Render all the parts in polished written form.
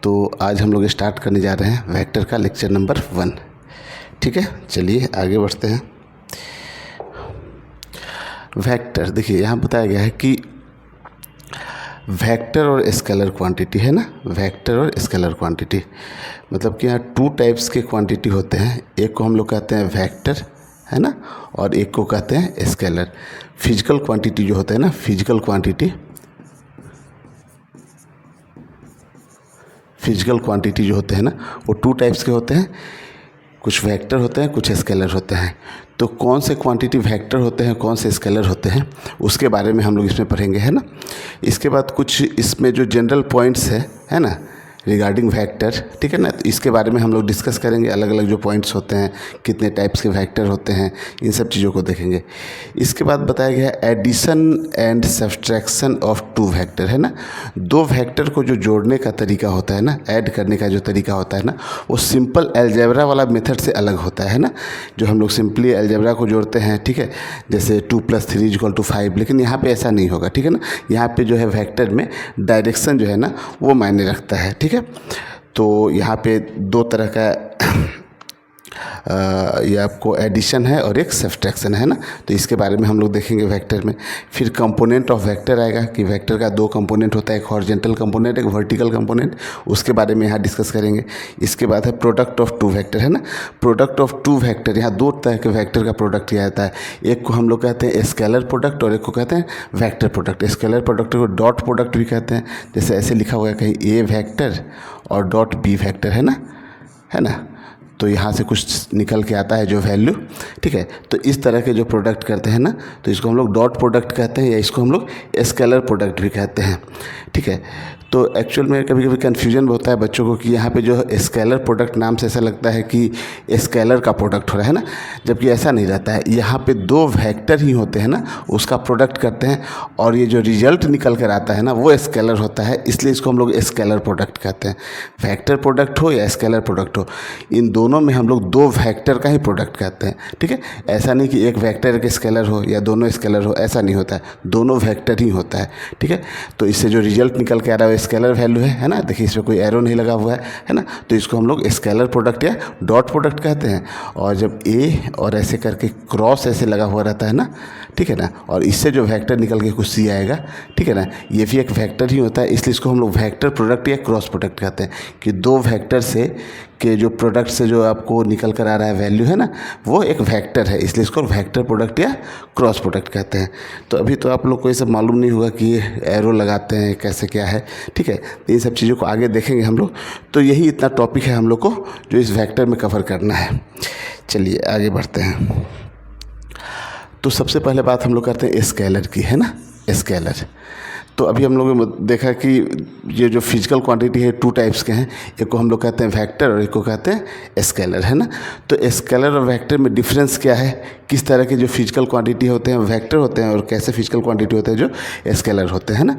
तो आज हम लोग स्टार्ट करने जा रहे हैं वेक्टर का लेक्चर नंबर 1। ठीक है, चलिए आगे बढ़ते हैं। वेक्टर देखिए यहाँ बताया गया है कि वेक्टर और स्केलर क्वांटिटी है ना, वेक्टर और स्केलर क्वांटिटी मतलब कि यहाँ टू टाइप्स के क्वांटिटी होते हैं। एक को हम लोग कहते हैं वेक्टर है ना, और एक को कहते हैं स्केलर। फिजिकल क्वांटिटी जो होता है ना, फिजिकल क्वांटिटी जो होते हैं ना वो टू टाइप्स के होते हैं, कुछ वेक्टर होते हैं, कुछ स्केलर होते हैं। तो कौन से क्वांटिटी वेक्टर होते हैं, कौन से स्केलर होते हैं, उसके बारे में हम लोग इसमें पढ़ेंगे है ना। इसके बाद कुछ इसमें जो जनरल पॉइंट्स है ना रिगार्डिंग वेक्टर, ठीक है ना, तो इसके बारे में हम लोग डिस्कस करेंगे। अलग अलग जो पॉइंट्स होते हैं, कितने टाइप्स के वेक्टर होते हैं, इन सब चीज़ों को देखेंगे। इसके बाद बताया गया है addition and subtraction of two vector है ना। दो वेक्टर को जो जोड़ने का तरीका होता है ना, ऐड करने का जो तरीका होता है ना, वो सिंपल अलजेब्रा वाला मेथड से अलग होता है ना। जो हम लोग सिंपली अलजेब्रा को जोड़ते हैं, ठीक है, जैसे 2 + 3 = 5, लेकिन यहाँ पे ऐसा नहीं होगा, ठीक है ना। यहाँ पे जो है वेक्टर में डायरेक्शन जो है ना वो मायने रखता है, ठीक है। तो यहाँ पे दो तरह का ये आपको एडिशन है और एक सब्सट्रैक्शन है ना, तो इसके बारे में हम लोग देखेंगे वेक्टर में। फिर कंपोनेंट ऑफ वेक्टर आएगा कि वेक्टर का दो कंपोनेंट होता है, एक हॉरिजॉन्टल कंपोनेंट, एक वर्टिकल कंपोनेंट, उसके बारे में यहाँ डिस्कस करेंगे। इसके बाद है प्रोडक्ट ऑफ टू वेक्टर है ना। प्रोडक्ट ऑफ टू वेक्टर, यहाँ दो तरह के वेक्टर का प्रोडक्ट किया जाता है। एक को हम लोग कहते हैं स्केलर प्रोडक्ट और एक को कहते हैं vector product. Scalar product co dot product भी कहते हैं, जैसे ऐसे लिखा हुआ है कहीं ए वेक्टर और डॉट बी वेक्टर है ना, तो यहाँ से कुछ निकल के आता है जो वैल्यू, ठीक है। तो इस तरह के जो प्रोडक्ट करते हैं ना, तो इसको हम लोग डॉट प्रोडक्ट कहते हैं या इसको हम लोग स्केलर प्रोडक्ट भी कहते हैं, ठीक है। तो एक्चुअल में कभी कभी कन्फ्यूजन होता है बच्चों को कि यहाँ पे जो स्केलर प्रोडक्ट नाम से ऐसा लगता है कि स्केलर का प्रोडक्ट हो रहा है ना, जबकि ऐसा नहीं रहता है। यहाँ पे दो वेक्टर ही होते हैं ना, उसका प्रोडक्ट करते हैं और ये जो रिजल्ट निकल कर आता है ना वो स्केलर होता है, इसलिए इसको हम लोग स्केलर प्रोडक्ट कहते हैं। वेक्टर प्रोडक्ट हो या स्केलर प्रोडक्ट हो, इन दोनों में हम लोग दो वेक्टर का ही प्रोडक्ट कहते हैं, ठीक है। ऐसा नहीं कि एक वेक्टर एक स्केलर हो या दोनों स्केलर हो, ऐसा नहीं होता है, दोनों वेक्टर ही होता है, ठीक है। तो इससे जो रिजल्ट निकल के आ रहा है स्केलर वैल्यू है ना। देखिए इसमें कोई एरो नहीं लगा हुआ है ना, तो इसको हम लोग स्केलर प्रोडक्ट या डॉट प्रोडक्ट कहते हैं। और जब ए और ऐसे करके क्रॉस ऐसे लगा हुआ रहता है ना, ठीक है ना, और इससे जो वेक्टर निकल के कुछ सी आएगा, ठीक है ना, ये भी एक वेक्टर ही होता है, इसलिए इसको हम लोग वेक्टर प्रोडक्ट या क्रॉस प्रोडक्ट कहते हैं। कि दो वेक्टर से के जो प्रोडक्ट से जो आपको निकल कर आ रहा है वैल्यू है ना, वो एक वेक्टर है, इसलिए इसको वेक्टर प्रोडक्ट या क्रॉस प्रोडक्ट कहते हैं। तो अभी तो आप लोग को ये सब मालूम नहीं होगा कि ये एरो लगाते हैं कैसे क्या है, ठीक है। तो ये सब चीज़ों को आगे देखेंगे हम लोग। तो यही इतना टॉपिक है हम लोग को जो इस वेक्टर में कवर करना है। चलिए आगे बढ़ते हैं। तो सबसे पहले बात हम लोग करते हैं स्केलर की है ना, स्केलर। तो अभी हम लोगों ने देखा कि ये जो फिजिकल क्वांटिटी है टू टाइप्स के हैं, एक को हम लोग कहते हैं वेक्टर और एक को कहते हैं स्केलर है ना। तो स्केलर और वेक्टर में डिफरेंस क्या है, किस तरह के जो फिजिकल क्वांटिटी होते हैं वेक्टर होते हैं और कैसे फिजिकल क्वांटिटी होते हैं जो स्केलर होते हैं ना।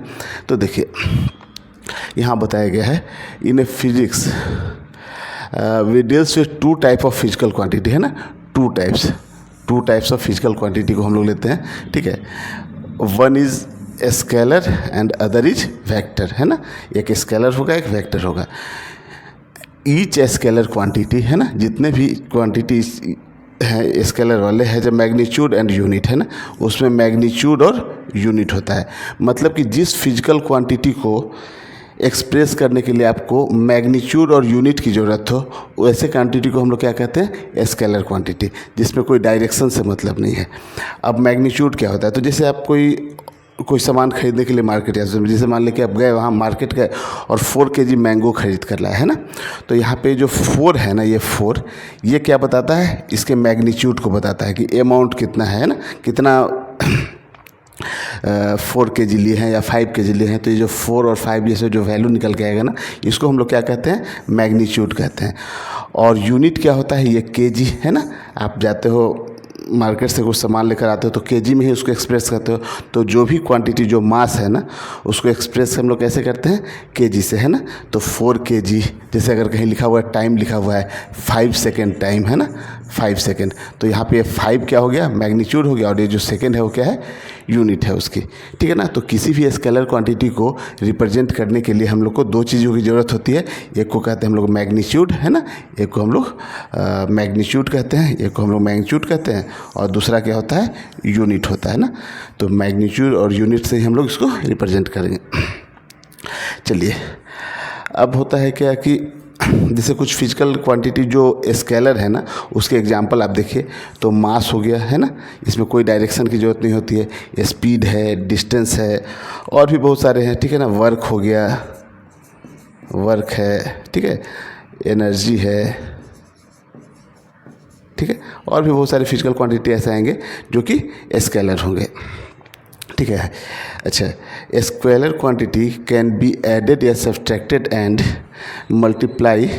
तो देखिए यहाँ बताया गया है in a physics we deals with two type of physical quantity है ना। Two types of physical quantity को हम लोग लेते हैं, ठीक है। One is scalar and other is vector है ना। एक स्केलर होगा एक वेक्टर होगा। ईच स्केलर क्वांटिटी है ना, जितने भी क्वांटिटी है स्केलर वाले हैं, जब मैग्नीट्यूड एंड यूनिट है ना, उसमें मैग्नीट्यूड और यूनिट होता है। मतलब कि जिस फिजिकल क्वांटिटी को एक्सप्रेस करने के लिए आपको मैग्नीट्यूड और यूनिट की ज़रूरत हो, वैसे क्वांटिटी को हम लोग क्या कहते हैं, स्केलर क्वांटिटी, जिसमें कोई डायरेक्शन से मतलब नहीं है। अब मैग्नीट्यूड क्या होता है, तो जैसे आप कोई सामान खरीदने के लिए मार्केट या जैसे मान लें कि आप गए वहाँ मार्केट गए और 4 kg मैंगो खरीद कर लाए है ना। तो यहाँ पे जो 4 है ना, ये 4 ये क्या बताता है, इसके मैग्नीट्यूड को बताता है कि अमाउंट कितना है ना, कितना 4 kg लिए हैं या 5 kg लिए हैं। तो ये जो 4 और 5 जैसे जो वैल्यू निकल के आएगा ना, इसको हम लोग क्या कहते हैं, मैग्नीट्यूड कहते हैं। और यूनिट क्या होता है, ये kg है ना। आप जाते हो मार्केट से कुछ सामान लेकर आते हो तो केजी में ही उसको एक्सप्रेस करते हो। तो जो भी क्वांटिटी जो मास है ना, उसको एक्सप्रेस हम लोग कैसे करते हैं, केजी से है ना। तो 4 kg, जैसे अगर कहीं लिखा हुआ है टाइम लिखा हुआ है 5 सेकेंड टाइम है ना, 5 सेकेंड। तो यहाँ पे 5 क्या हो गया, मैग्नीट्यूड हो गया, और ये जो सेकेंड है वो क्या है, यूनिट है उसकी, ठीक है ना। तो किसी भी स्केलर क्वांटिटी को रिप्रेजेंट करने के लिए हम लोग को दो चीज़ों की ज़रूरत होती है। एक को कहते हैं हम लोग मैग्नीट्यूड, है ना, एक को हम लोग मैग्नीट्यूड कहते हैं, एक को हम लोग मैग्नीट्यूड कहते हैं, और दूसरा क्या होता है, यूनिट होता है ना। तो मैग्नीट्यूड और यूनिट से ही हम लोग इसको रिप्रेजेंट करेंगे। चलिए, अब होता है क्या कि जैसे कुछ फिजिकल क्वांटिटी जो स्केलर है ना, उसके एग्जांपल आप देखिए। तो मास हो गया, है ना, इसमें कोई डायरेक्शन की ज़रूरत नहीं होती है। स्पीड है, डिस्टेंस है, और भी बहुत सारे हैं, ठीक है ना। वर्क हो गया, वर्क है, ठीक है, एनर्जी है, ठीक है, और भी बहुत सारे फिजिकल क्वांटिटी ऐसे आएंगे जो कि स्केलर होंगे, ठीक है। अच्छा, scalar quantity can be added या subtracted and multiply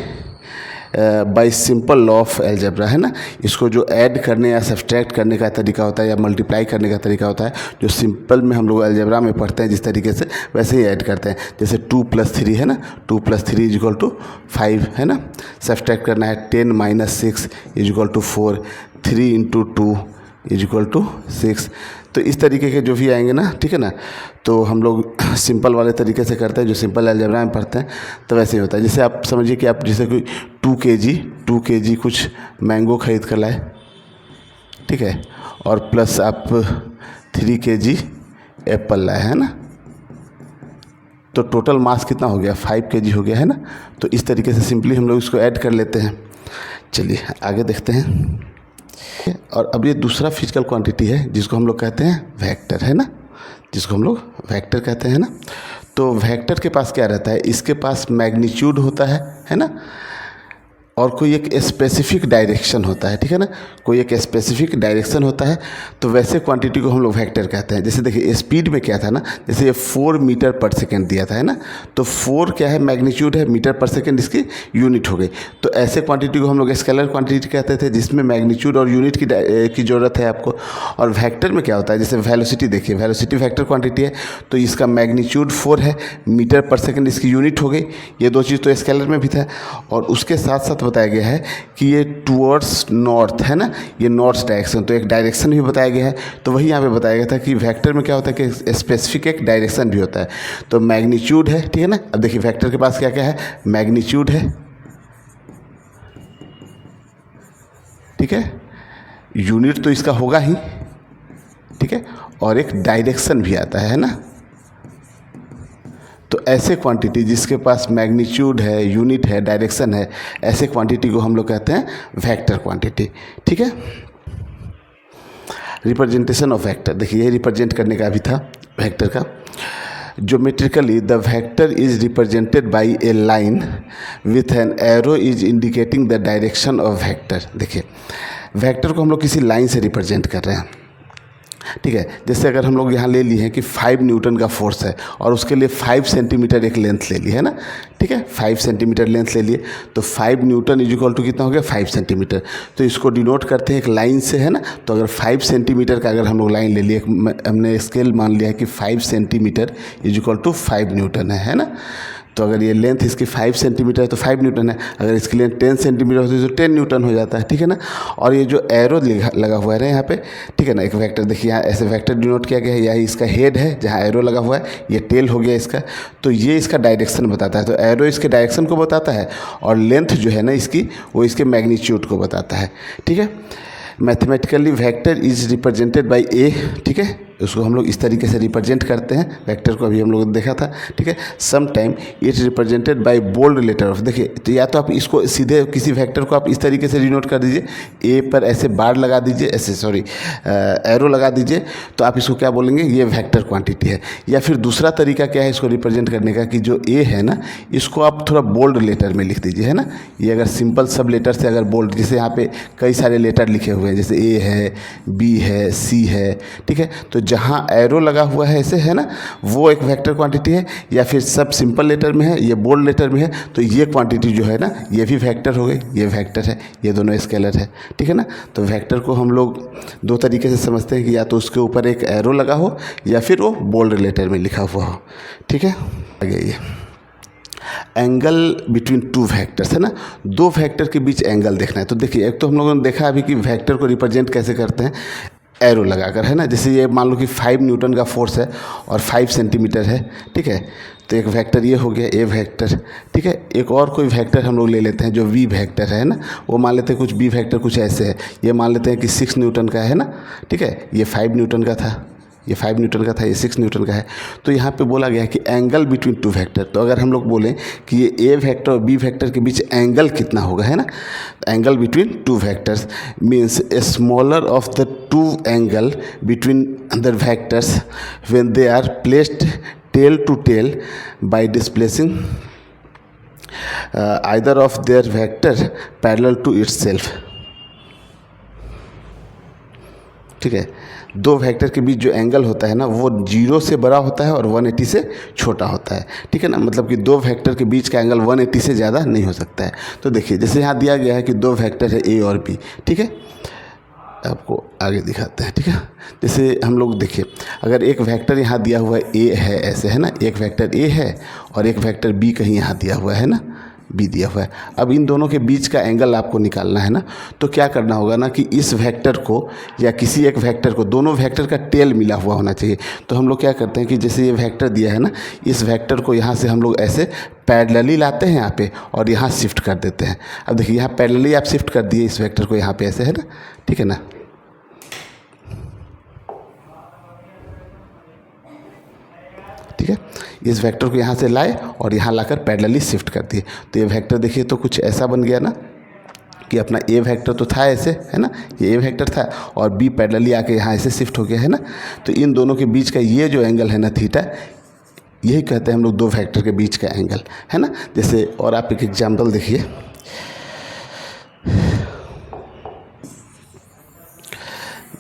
by simple law of algebra, है ना। इसको जो ऐड करने या सब्सट्रैक्ट करने का तरीका होता है या मल्टीप्लाई करने का तरीका होता है, जो सिंपल में हम लोग अलजेब्रा में पढ़ते हैं जिस तरीके से, वैसे ही ऐड करते हैं। जैसे 2 + 3 है ना, 2 + 3 = 5, है ना। सब्सट्रैक्ट करना है 10 - 6 = 4, 3 × 2 = 6। तो इस तरीके के जो भी आएंगे ना, ठीक है ना, तो हम लोग सिंपल वाले तरीके से करते हैं, जो सिंपल अलजेब्रा में पढ़ते हैं, तो वैसे ही होता है। जैसे आप समझिए कि आप जैसे कोई 2 kg कुछ मैंगो खरीद कर लाए, ठीक है, और प्लस आप 3 kg एप्पल लाए, है ना। तो टोटल मास कितना हो गया, 5 kg हो गया, है ना। तो इस तरीके से सिंपली हम लोग इसको ऐड कर लेते हैं। चलिए आगे देखते हैं। और अब ये दूसरा फिजिकल क्वांटिटी है जिसको हम लोग कहते हैं वेक्टर, है ना, जिसको हम लोग वेक्टर कहते हैं ना। तो वेक्टर के पास क्या रहता है, इसके पास मैग्नीट्यूड होता है ना, और कोई एक स्पेसिफिक डायरेक्शन होता है, ठीक है ना, कोई एक स्पेसिफिक डायरेक्शन होता है। तो वैसे क्वांटिटी को हम लोग वेक्टर कहते हैं। जैसे देखिए स्पीड में क्या था ना, जैसे ये 4 मीटर/सेकेंड दिया था, है ना। तो 4 क्या है, मैग्नीट्यूड है, मीटर/सेकेंड इसकी यूनिट हो गई। तो ऐसे क्वांटिटी को हम लोग स्केलर क्वांटिटी कहते थे, जिसमें मैग्नीट्यूड और यूनिट की ज़रूरत है आपको। और वेक्टर में क्या होता है, जैसे वेलोसिटी देखिए, वेलोसिटी वेक्टर क्वांटिटी है, तो इसका मैग्नीट्यूड 4 है, मीटर/सेकेंड इसकी यूनिट हो गई। ये दो चीज़ तो स्केलर में भी था। और उसके साथ साथ बताया गया है कि ये टुवर्ड्स नॉर्थ, है ना, ये नॉर्थ डायरेक्शन, तो एक डायरेक्शन भी बताया गया है। तो वही यहाँ पे बताया गया था कि वेक्टर में क्या होता है कि स्पेसिफिक एक डायरेक्शन भी होता है। तो मैग्नीट्यूड है, ठीक है ना। अब देखिए वेक्टर के पास क्या क्या है, मैग्नीट्यूड है, ठीक है, यूनिट तो इसका होगा ही, ठीक है, और एक डायरेक्शन भी आता है ना। तो ऐसे क्वांटिटी जिसके पास मैग्नीट्यूड है, यूनिट है, डायरेक्शन है, ऐसे क्वांटिटी को हम लोग कहते हैं वेक्टर क्वांटिटी, ठीक है। रिप्रेजेंटेशन ऑफ वेक्टर, देखिए ये रिप्रेजेंट करने का भी था वेक्टर का। Geometrically the vector is represented by A line with an arrow is indicating the direction of vector. देखिए वेक्टर को हम लोग किसी लाइन से रिप्रेजेंट कर रहे हैं, ठीक है। जैसे अगर हम लोग यहाँ ले लिए हैं कि 5 न्यूटन का फोर्स है, और उसके लिए 5 सेंटीमीटर एक लेंथ ले ली, है ना, ठीक है, 5 सेंटीमीटर लेंथ ले लिए। तो 5 न्यूटन = कितना हो गया, 5 सेंटीमीटर। तो इसको डिनोट करते हैं एक लाइन से, है ना। तो अगर 5 सेंटीमीटर का अगर हम लोग लाइन ले लिए, हमने स्केल मान लिया है कि 5 सेंटीमीटर = 5 न्यूटन है ना। तो अगर ये लेंथ इसकी 5 सेंटीमीटर है तो 5 न्यूटन है, अगर इसकी लेंथ 10 सेंटीमीटर होती है तो 10 न्यूटन हो जाता है, ठीक है ना। और ये जो एरो लगा हुआ है यहाँ पे, ठीक है ना, एक वेक्टर देखिए यहाँ ऐसे वेक्टर डिनोट किया गया है। यही इसका हेड है जहाँ एरो लगा हुआ है, ये टेल हो गया इसका। तो ये इसका डायरेक्शन बताता है, तो एरो इसके डायरेक्शन को बताता है, और लेंथ जो है ना इसकी, वो इसके मैग्नीट्यूड को बताता है, ठीक है। Mathematically vector is represented by a, ठीक है, उसको हम लोग इस तरीके से रिप्रेजेंट करते हैं वेक्टर को, अभी हम लोग देखा था, ठीक है। Some time it represented by bold letter of, देखिए तो या तो आप इसको सीधे किसी वेक्टर को आप इस तरीके से डिनोट कर दीजिए, ए पर ऐसे बार लगा दीजिए, ऐसे सॉरी एरो लगा दीजिए, तो आप इसको क्या बोलेंगे, ये वेक्टर क्वांटिटी है। या फिर दूसरा तरीका क्या है इसको रिप्रेजेंट करने का, कि जो ए है ना, इसको आप थोड़ा बोल्ड लेटर में लिख दीजिए, है ना। ये अगर सिंपल सब लेटर से अगर बोल्ड, जैसे यहाँ पे कई सारे लेटर लिखे हुए हैं, जैसे ए है, बी है, सी है, ठीक है। तो जहाँ एरो लगा हुआ है ऐसे, है ना, वो एक वेक्टर क्वांटिटी है। या फिर सब सिंपल लेटर में है, ये बोल्ड लेटर में है, तो ये क्वांटिटी जो है ना, ये भी वेक्टर हो गई, ये वेक्टर है, ये दोनों स्केलर है, ठीक है ना। तो वेक्टर को हम लोग दो तरीके से समझते हैं कि या तो उसके ऊपर एक एरो लगा हो, या फिर वो बोल्ड लेटर में लिखा हुआ हो, ठीक है। आगे ये एंगल बिटवीन टू वेक्टर्स है ना, दो वेक्टर के बीच एंगल देखना है। तो देखिए, एक तो हम लोगों ने देखा अभी कि वेक्टर को रिप्रेजेंट कैसे करते हैं, एरो लगाकर, है ना। जैसे ये मान लो कि 5 न्यूटन का फोर्स है और 5 सेंटीमीटर है, ठीक है। तो एक वेक्टर ये हो गया ए वेक्टर, ठीक है। एक और कोई वेक्टर हम लोग ले लेते हैं जो वी वेक्टर है ना, वो मान लेते हैं कुछ बी वेक्टर कुछ ऐसे है। ये मान लेते हैं कि 6 न्यूटन का है ना, ठीक है। ये 5 न्यूटन का था, ये 5 न्यूटन का था, ये 6 न्यूटन का है। तो यहाँ पे बोला गया है कि एंगल बिटवीन टू वेक्टर। तो अगर हम लोग बोलें कि ये ए वेक्टर और बी वेक्टर के बीच एंगल कितना होगा, है ना, angle between two vectors means a smaller of the two angle between the vectors when they are placed tail to tail by displacing either of their vector parallel to itself, ठीक है। दो vector के बीच जो angle होता है ना, वो 0 से बड़ा होता है और 180 से छोटा होता है, ठीक है ना। मतलब कि दो वेक्टर के बीच का एंगल 180 से ज़्यादा नहीं हो सकता है। तो देखिए, जैसे यहाँ दिया गया है कि दो वेक्टर है ए और बी, ठीक है। आपको आगे दिखाते हैं, ठीक है। जैसे हम लोग देखिए, अगर एक वेक्टर यहाँ दिया हुआ ए है ऐसे, है ना, एक वेक्टर ए है और एक वेक्टर बी कहीं यहाँ दिया हुआ है ना, बी दिया हुआ है। अब इन दोनों के बीच का एंगल आपको निकालना है ना, तो क्या करना होगा ना कि इस वेक्टर को या किसी एक वेक्टर को, दोनों वेक्टर का टेल मिला हुआ होना चाहिए। तो हम लोग क्या करते हैं कि जैसे ये वेक्टर दिया है ना, इस वेक्टर को यहाँ से हम लोग ऐसे पैरेलली लाते हैं यहाँ पे और यहाँ शिफ्ट कर देते हैं। अब देखिए, यहाँ पैरेलली आप शिफ्ट कर दिए इस वेक्टर को यहाँ पे ऐसे, है ना, ठीक है ना। ठीक है, इस वेक्टर को यहाँ से लाए और यहाँ लाकर पैरेलली शिफ्ट कर दिए। तो ये वेक्टर देखिए तो कुछ ऐसा बन गया ना कि अपना ए वेक्टर तो था ऐसे, है ना, ये ए वेक्टर था और बी पैरेलली आके यहाँ ऐसे शिफ्ट हो गया, है ना। तो इन दोनों के बीच का ये जो एंगल है ना थीटा, यही कहते हैं हम लोग दो वेक्टर के बीच का एंगल, है ना। जैसे और आप एक एग्जाम्पल देखिए,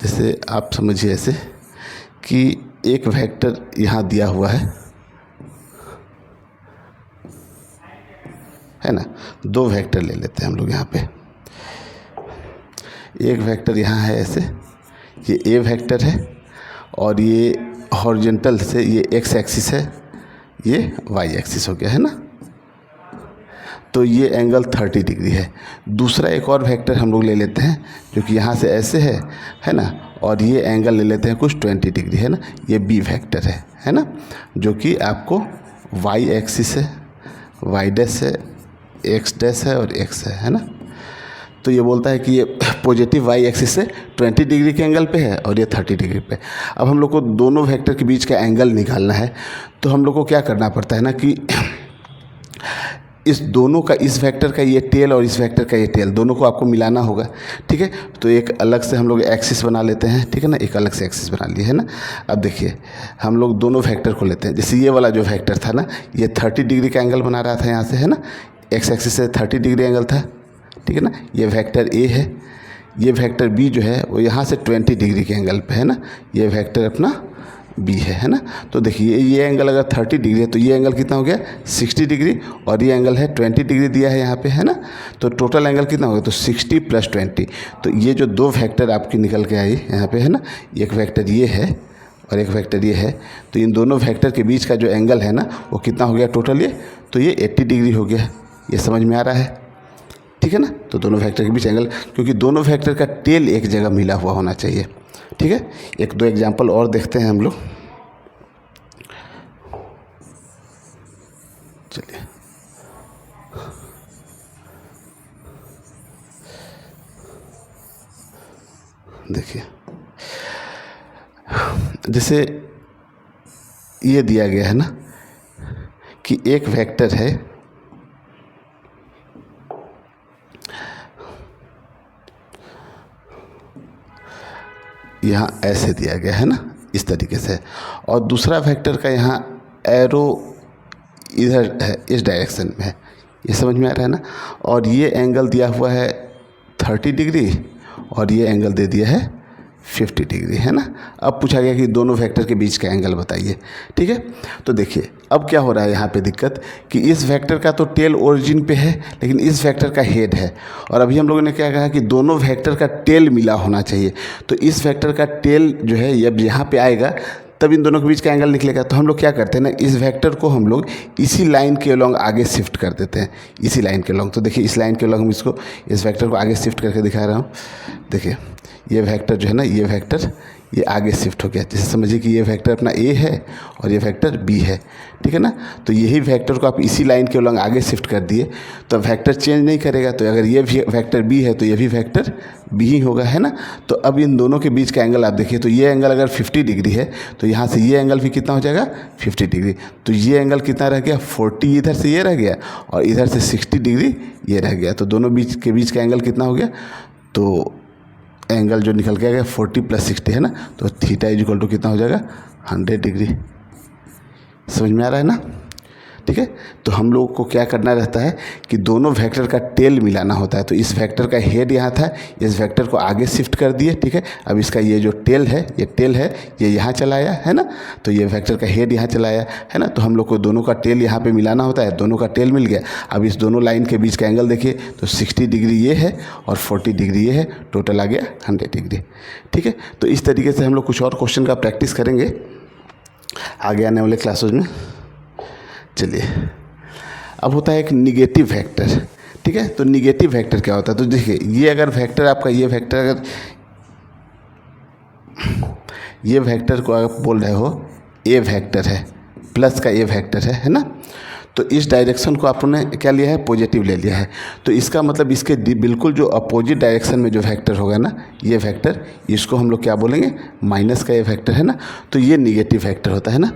जैसे आप समझिए ऐसे कि एक वेक्टर यहाँ दिया हुआ है ना। दो वेक्टर ले लेते हैं हम लोग यहाँ पे। एक वेक्टर यहाँ है ऐसे, ये ए वेक्टर है और ये हॉरिजॉन्टल से ये एक्स एक्सिस है, ये वाई एक्सिस हो गया, है ना। तो ये एंगल 30 डिग्री है। दूसरा एक और वेक्टर हम लोग ले लेते हैं जो कि यहाँ से ऐसे है ना, और ये एंगल ले लेते हैं कुछ 20 डिग्री, है ना। ये बी वेक्टर है ना, जो कि आपको वाई एक्सिस है, वाई डैश है, एक्स डैश है और एक्स है ना। तो ये बोलता है कि ये पॉजिटिव वाई एक्सिस से 20 डिग्री के एंगल पे है और ये 30 डिग्री पे। अब हम लोग को दोनों वेक्टर के बीच का एंगल निकालना है, तो हम लोग को क्या करना पड़ता है ना कि इस दोनों का, इस वेक्टर का ये टेल और इस वेक्टर का ये टेल, दोनों को आपको मिलाना होगा, ठीक है। तो एक अलग से हम लोग एक्सिस बना लेते हैं, ठीक है ना, एक अलग से एक्सिस बना लिए, है ना। अब देखिए, हम लोग दोनों वेक्टर को लेते हैं। जैसे ये वाला जो वेक्टर था ना, ये 30 डिग्री का एंगल बना रहा था यहाँ से, है ना, एक्स एक्सिस से 30 डिग्री एंगल था, ठीक है ना। ये वेक्टर ए है, ये वेक्टर बी जो है वो यहाँ से 20 डिग्री के एंगल पे है ना, ये वेक्टर अपना बी है ना। तो देखिए, ये एंगल अगर 30 डिग्री है तो ये एंगल कितना हो गया 60 डिग्री, और ये एंगल है 20 डिग्री दिया है यहाँ पे, है ना। तो टोटल एंगल कितना होगा, तो 60 + 20। तो ये जो दो वेक्टर आपकी निकल के आई यहाँ पे, है ना, एक वेक्टर ये है और एक वेक्टर ये है। तो इन दोनों वेक्टर के बीच का जो एंगल है ना, वो कितना हो गया टोटल ये, तो ये 80 डिग्री हो गया। ये समझ में आ रहा है, ठीक है ना। तो दोनों वेक्टर के बीच एंगल, क्योंकि दोनों वेक्टर का टेल एक जगह मिला हुआ होना चाहिए, ठीक है। एक दो एग्जाम्पल और देखते हैं हम लोग, चलिए। देखिए, जैसे ये दिया गया है ना कि एक वेक्टर है, यहाँ ऐसे दिया गया है ना, इस तरीके से, और दूसरा वेक्टर का यहाँ एरो इधर है, इस डायरेक्शन में है। ये समझ में आ रहा है ना। और ये एंगल दिया हुआ है 30 डिग्री और ये एंगल दे दिया है 50 डिग्री, है ना। अब पूछा गया कि दोनों वेक्टर के बीच का एंगल बताइए, ठीक है। तो देखिए, अब क्या हो रहा है यहाँ पे दिक्कत कि इस वेक्टर का तो टेल ओरिजिन पे है, लेकिन इस वेक्टर का हेड है। और अभी हम लोगों ने क्या कहा कि दोनों वेक्टर का टेल मिला होना चाहिए। तो इस वेक्टर का टेल जो है, जब यहाँ पे आएगा तब इन दोनों के बीच का एंगल निकलेगा। तो हम लोग क्या करते हैं ना, इस वेक्टर को हम लोग इसी लाइन के अलॉन्ग आगे शिफ्ट कर देते हैं, इसी लाइन के अलॉन्ग। तो देखिए इस लाइन के अलॉन्ग हम इसको, इस वेक्टर को आगे शिफ्ट करके दिखा रहा हूँ। देखिए ये वेक्टर जो है ना, ये वेक्टर ये आगे शिफ्ट हो गया। जैसे समझिए कि ये वेक्टर अपना ए है और ये वेक्टर बी है, ठीक है ना। तो यही वेक्टर को आप इसी लाइन के अलॉन्ग आगे शिफ्ट कर दिए तो वेक्टर चेंज नहीं करेगा। तो अगर ये वेक्टर बी है तो ये भी वेक्टर बी ही होगा, है ना। तो अब इन दोनों के बीच का एंगल आप देखिए, तो ये एंगल अगर 50 डिग्री है तो यहाँ से ये एंगल भी कितना हो जाएगा, 50 डिग्री। तो ये एंगल कितना रह गया, 40 इधर से ये रह गया और इधर से 60 डिग्री ये रह गया। तो दोनों बीच का एंगल कितना हो गया, तो एंगल जो निकल के आ गया 40 + 60, है ना। तो थीटा इक्वल टू कितना हो जाएगा, 100 डिग्री। समझ में आ रहा है ना, ठीक है। तो हम लोगों को क्या करना रहता है कि दोनों वेक्टर का टेल मिलाना होता है। तो इस वेक्टर का हेड यहाँ था, इस वेक्टर को आगे शिफ्ट कर दिए, ठीक है। अब इसका ये जो टेल है, ये यहाँ चला आया, है ना। तो ये वेक्टर का हेड यहाँ चला आया, है ना। तो हम लोग को दोनों का टेल यहाँ पे मिलाना होता है, दोनों का टेल मिल गया। अब इस दोनों लाइन के बीच का एंगल देखिए, तो 60 डिग्री ये है और 40 डिग्री ये है, टोटल आ गया 100 डिग्री, ठीक है। तो इस तरीके से हम लोग कुछ और क्वेश्चन का प्रैक्टिस करेंगे आगे आने वाले क्लासेस में। चलिए, अब होता है एक निगेटिव वेक्टर, ठीक है। तो निगेटिव वेक्टर क्या होता है, तो देखिए ये अगर वेक्टर आपका, ये वेक्टर अगर ये वेक्टर को आप बोल रहे हो ए वेक्टर है, प्लस का ए वेक्टर है ना। तो इस डायरेक्शन को आपने क्या लिया है, पॉजिटिव ले लिया है। तो इसका मतलब इसके बिल्कुल जो अपोजिट डायरेक्शन में जो वेक्टर होगा ना, ये वेक्टर, इसको हम लोग क्या बोलेंगे, माइनस का ए वेक्टर, है ना। तो ये निगेटिव वेक्टर होता है ना।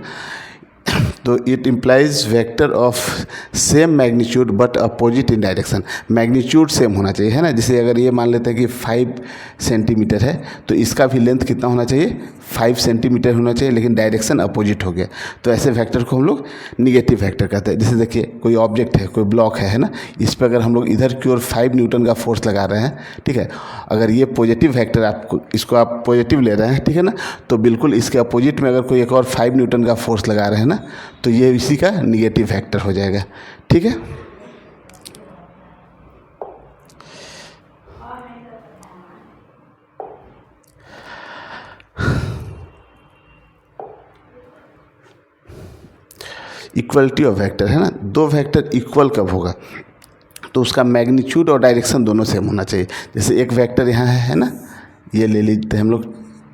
तो it implies vector of same magnitude but opposite in direction. Magnitude same होना चाहिए, है ना। जैसे अगर ये मान लेते हैं कि 5 सेंटीमीटर है तो इसका भी लेंथ कितना होना चाहिए, 5 सेंटीमीटर होना चाहिए, लेकिन डायरेक्शन अपोजिट हो गया। तो ऐसे वेक्टर को हम लोग निगेटिव वेक्टर कहते हैं। जैसे देखिए कोई ऑब्जेक्ट है, कोई ब्लॉक है ना, इस पर अगर हम लोग इधर की ओर 5 न्यूटन का फोर्स लगा रहे हैं, ठीक है। अगर ये पॉजिटिव वेक्टर आपको, इसको आप पॉजिटिव ले रहे हैं, ठीक है ना, तो बिल्कुल इसके अपोजिट में अगर कोई एक और 5 न्यूटन का फोर्स लगा रहे हैं ना, तो ये इसी का निगेटिव वेक्टर हो जाएगा, ठीक है। इक्वलिटी ऑफ वेक्टर, है ना। दो वेक्टर इक्वल कब होगा, तो उसका मैग्नीट्यूड और डायरेक्शन दोनों सेम होना चाहिए। जैसे एक वेक्टर यहाँ है ना, ये ले लीजिए हम लोग,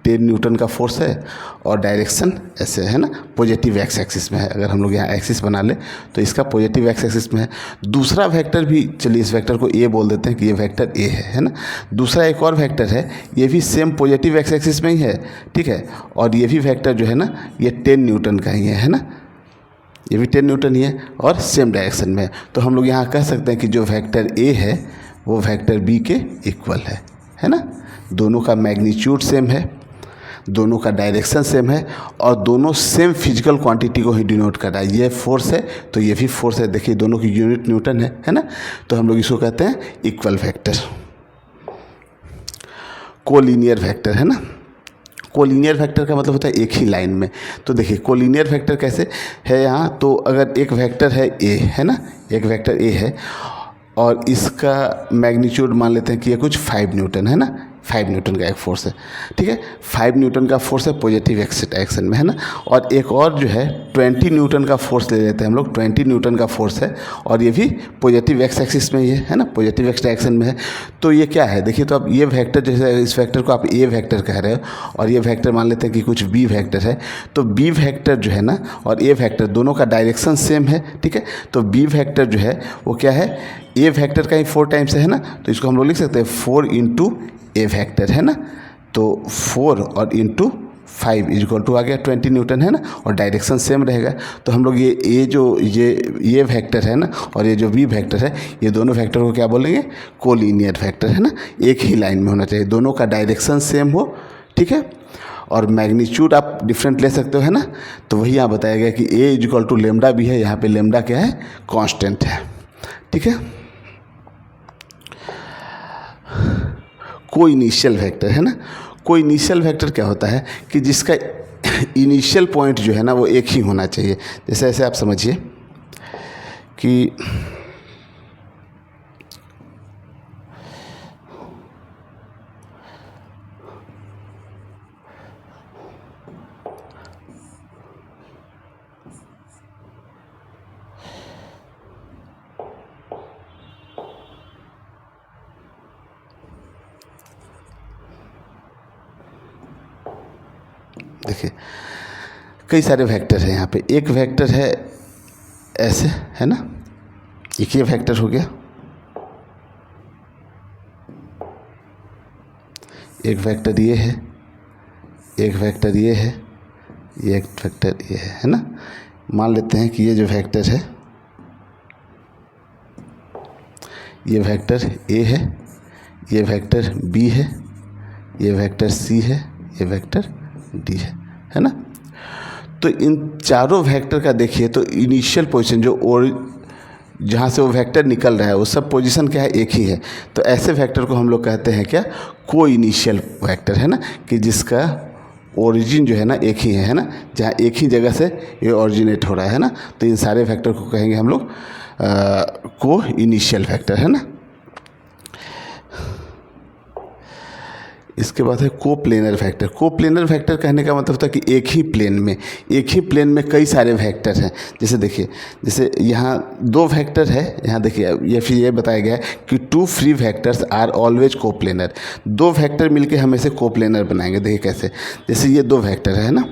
10 न्यूटन का फोर्स है और डायरेक्शन ऐसे है ना, पॉजिटिव एक्स एक्सिस में है। अगर हम लोग यहाँ एक्सिस बना ले तो इसका पॉजिटिव एक्स एक्सिस में है। दूसरा वेक्टर भी, चलिए इस वेक्टर को ए बोल देते हैं कि ये वेक्टर ए है ना। दूसरा एक और वेक्टर है, ये भी सेम पॉजिटिव एक्स एक्सिस में ही है, ठीक है। और ये भी वेक्टर जो है ना, ये 10 न्यूटन का ही है ना, ये भी 10 न्यूटन ही है और सेम डायरेक्शन में है। तो हम लोग यहाँ कह सकते हैं कि जो वेक्टर ए है वो वेक्टर बी के इक्वल है ना। दोनों का मैग्नीट्यूड सेम है, दोनों का डायरेक्शन सेम है और दोनों सेम फिजिकल क्वांटिटी को ही डिनोट कर रहा है। ये फोर्स है तो ये भी फोर्स है, देखिए दोनों की यूनिट न्यूटन है ना। तो हम लोग इसको कहते हैं इक्वल वेक्टर। कोलिनियर वेक्टर, है ना। कोलिनियर वेक्टर का मतलब होता है एक ही लाइन में। तो देखिए कोलिनियर वेक्टर कैसे है यहाँ, तो अगर एक वेक्टर है ए, है ना, एक वेक्टर ए है और इसका मैग्नीट्यूड मान लेते हैं कि ये कुछ 5 न्यूटन है ना, 5 न्यूटन का एक फोर्स है, ठीक है। 5 न्यूटन का फोर्स है पॉजिटिव एक्स डायरेक्शन में, है ना। और एक और जो है 20 न्यूटन का फोर्स ले लेते हैं हम लोग, 20 न्यूटन का फोर्स है और ये भी पॉजिटिव एक्स एक्सिस में ही है ना, पॉजिटिव एक्स डायरेक्शन में है। तो ये क्या है, देखिए तो अब ये वेक्टर, जैसे इस वेक्टर को आप ए वेक्टर कह रहे हो और ये वेक्टर मान लेते हैं कि कुछ बी वेक्टर है। तो बी वेक्टर जो है ना और ए वेक्टर दोनों का डायरेक्शन सेम है, ठीक है। तो बी वेक्टर जो है वो क्या है, ए वेक्टर का ही 4 टाइम्स है ना। तो इसको हम लोग लिख सकते हैं 4 इंटू ए वेक्टर, है ना। तो 4 और इंटू 5 इक्वल टू आ गया 20 न्यूटन, है ना। और डायरेक्शन सेम रहेगा। तो हम लोग ये वेक्टर है ना और ये जो बी वेक्टर है, ये दोनों वेक्टर को क्या बोलेंगे, कोलिनियर वेक्टर, है ना। एक ही लाइन में होना चाहिए, दोनों का डायरेक्शन सेम हो, ठीक है। और मैग्नीट्यूड आप डिफरेंट ले सकते हो, है ना। तो वही यहाँ बताया गया कि ए इक्वल टू लेमडा भी है, यहाँ पे लेमडा क्या है, कांस्टेंट है, ठीक है। कोइनिशियल वेक्टर, है ना। कोइनिशियल वेक्टर क्या होता है कि जिसका इनिशियल पॉइंट जो है ना वो एक ही होना चाहिए। जैसे ऐसे आप समझिए कि देखिए कई सारे वेक्टर हैं यहाँ पे। एक वेक्टर है ऐसे, है ना, एक ये वेक्टर हो गया, एक वेक्टर ये है, एक वेक्टर ये है, ये एक वेक्टर ये है ना। मान लेते हैं कि ये जो वेक्टर है ये वेक्टर ए है, ये वेक्टर बी है, ये वेक्टर सी है, ये वेक्टर डी है ना। तो इन चारों वेक्टर का देखिए तो इनिशियल पोजीशन जो और जहाँ से वो वेक्टर निकल रहा है वो सब पोजीशन क्या है, एक ही है। तो ऐसे वेक्टर को हम लोग कहते हैं क्या, को इनिशियल वेक्टर, है ना, कि जिसका ओरिजिन जो है ना एक ही है ना, जहाँ एक ही जगह से ये ओरिजिनेट हो रहा है ना। तो इन सारे वेक्टर को कहेंगे हम लोग को इनिशियल वेक्टर, है ना। इसके बाद है कोप्लेनर वेक्टर। कोप्लेनर वेक्टर कहने का मतलब होता है कि एक ही प्लेन में कई सारे वेक्टर हैं। जैसे देखिए, जैसे यहाँ दो वेक्टर है, यहाँ देखिए ये फिर ये बताया गया है कि two free vectors are always coplanar. दो वेक्टर मिलके हम इसे कोप्लेनर बनाएंगे। देखिए कैसे, जैसे ये दो वेक्टर है ना,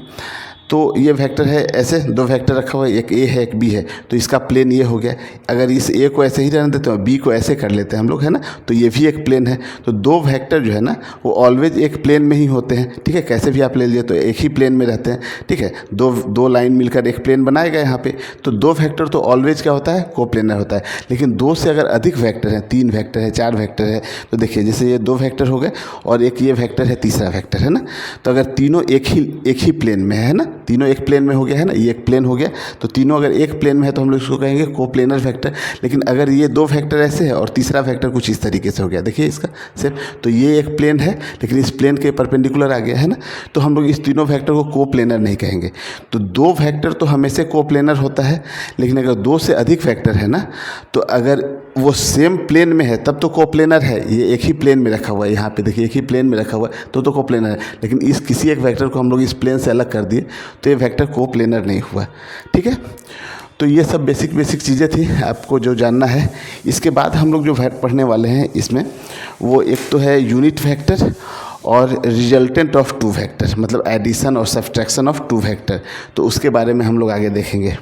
तो ये वेक्टर है ऐसे, दो वेक्टर रखा हुआ है, एक ए है एक बी है, तो इसका प्लेन ये हो गया। अगर इस ए को ऐसे ही रहने देते हैं, बी को ऐसे कर लेते हैं हम लोग, है ना, तो ये भी एक प्लेन है। तो दो वेक्टर जो है ना वो ऑलवेज एक प्लेन में ही होते हैं, ठीक है। कैसे भी आप ले लीजिए तो एक ही प्लेन में रहते हैं, ठीक है। दो लाइन मिलकर एक प्लेन बनाएगा यहाँ पे। तो दो वेक्टर तो ऑलवेज क्या होता है, कोप्लेनर होता है। लेकिन दो से अगर अधिक वेक्टर हैं, 3 वेक्टर है, 4 वेक्टर है, तो देखिए जैसे ये 2 वेक्टर हो गए और एक ये वेक्टर है, तीसरा वेक्टर, है ना। तो अगर तीनों एक ही प्लेन में है ना, तीनों एक प्लेन में हो गया है ना, ये एक प्लेन हो गया, तो तीनों अगर एक प्लेन में है तो हम लोग इसको कहेंगे कोप्लेनर वेक्टर। लेकिन अगर ये 2 वेक्टर ऐसे है और तीसरा वेक्टर कुछ इस तरीके से हो गया, देखिए इसका सिर्फ, तो ये एक प्लेन है लेकिन इस प्लेन के परपेंडिकुलर आ गया है ना, तो हम लोग इस तीनों वेक्टर को कोप्लेनर नहीं कहेंगे। तो 2 वेक्टर तो हमेशा कोप्लेनर होता है, लेकिन अगर 2 से अधिक वेक्टर है ना, तो अगर वो सेम प्लेन में है तब तो कोप्लेनर है। ये एक ही प्लेन में रखा हुआ है, यहाँ पे देखिए एक ही प्लेन में रखा हुआ है तो कोप्लेनर है। लेकिन इस किसी एक वेक्टर को हम लोग इस प्लेन से अलग कर दिए तो ये वेक्टर कोप्लेनर नहीं हुआ, ठीक है। तो ये सब बेसिक चीज़ें थी आपको जो जानना है। इसके बाद हम लोग जो पढ़ने वाले हैं इसमें, वो एक तो है यूनिट वेक्टर और रिजल्टेंट ऑफ 2 वेक्टर, मतलब एडिशन और सब्ट्रैक्शन ऑफ 2 वेक्टर। तो उसके बारे में हम लोग आगे देखेंगे।